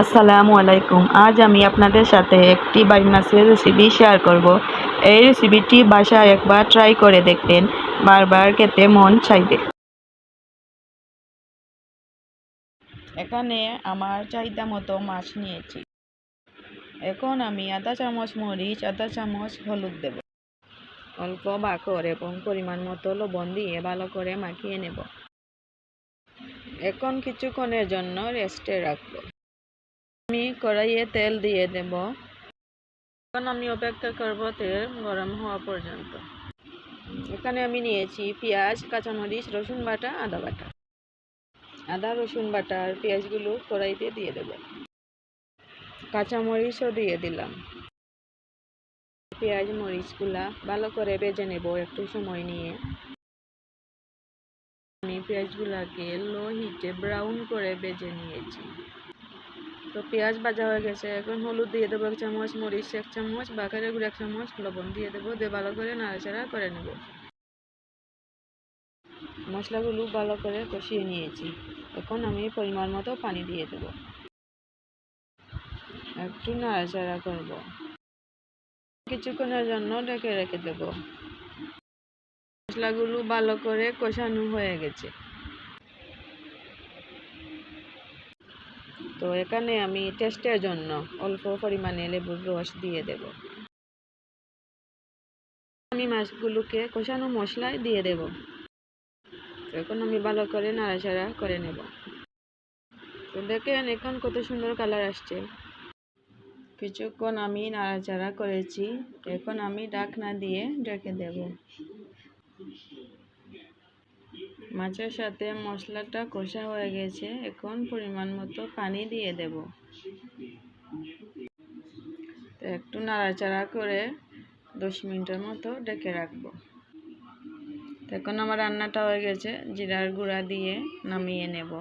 আসসালামু আলাইকুম। আজ আমি আপনাদের সাথে একটি বাইম মাছের রেসিপি শেয়ার করব। এই রেসিপিটি বাসায় একবার ট্রাই করে দেখবেন, বারবার খেতে মন চাইবে। এখানে আমার চাহিদা মতো মাছ নিয়েছি। এখন আমি আধা চামচ মরিচ, আধা চামচ হলুদ দেব। অল্প বাকর এবং পরিমাণ মতো লবণ দিয়ে ভালো করে মাখিয়ে নেব। এখন কিছুক্ষণের জন্য রেস্টে রাখবো। আমি কড়াইয়ে তেল দিয়ে দেব। এখন আমি অপেক্ষা করব তেল গরম হওয়া পর্যন্ত। এখানে আমি নিয়েছি পেঁয়াজ, কাঁচামরিচ, রসুন বাটা, আদা বাটা। আদা, রসুন বাটা আর পেঁয়াজগুলো কড়াইতে দিয়ে দেব। কাঁচামরিচও দিয়ে দিলাম। পেঁয়াজ মরিচগুলা ভালো করে ভেজে নেব একটু সময় নিয়ে। আমি পেঁয়াজগুলাকে লো হিটে ব্রাউন করে ভেজে নিয়েছি। তো পেঁয়াজ ভাজা হয়ে গেছে। এখন হলুদ দিয়ে দেবো 1 চামচ, মরিচ 1 চামচ, বাকারের গুঁড়ো 1 চামচ, লবণ দিয়ে দেবো। দিয়ে ভালো করে নাড়াচাড়া করে নেব। মশলাগুলো ভালো করে কষিয়ে নিয়েছি। এখন আমি পরিমাণ মতো পানি দিয়ে দেব। একটু নাড়াচাড়া করব। কিছুক্ষণের জন্য ঢেকে রেখে দেব। মশলাগুলো ভালো করে কষানো হয়ে গেছে। তো এখানে আমি টেস্টের জন্য অল্প পরিমাণে লেবুর রস দিয়ে দেব। আমি মাছগুলোকে কষানো মশলায় দিয়ে দেব। এখন আমি ভালো করে নাড়াচাড়া করে নেব। তো দেখেন এখন কত সুন্দর কালার আসছে। কিছুক্ষণ আমি নাড়াচাড়া করেছি। এখন আমি ঢাকনা দিয়ে ঢেকে দেব। মাছের সাথে মশলাটা কষা হয়ে গেছে। এখন পরিমাণ মতো পানি দিয়ে দেব। তো একটু নাড়াচাড়া করে 10 মিনিটের মতো ঢেকে রাখবো। এখন আমার রান্নাটা হয়ে গেছে। জিরার গুঁড়া দিয়ে নামিয়ে নেব।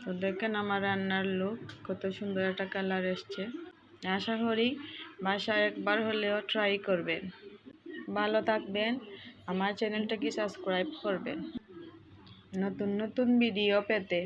তো দেখেন আমার রান্নার লুক কত সুন্দর একটা কালার এসছে। আশা করি বাসায় একবার হলেও ট্রাই করবেন। ভালো থাকবেন। আমার চ্যানেলটাকে সাবস্ক্রাইব করবেন নতুন নতুন ভিডিও পেতে।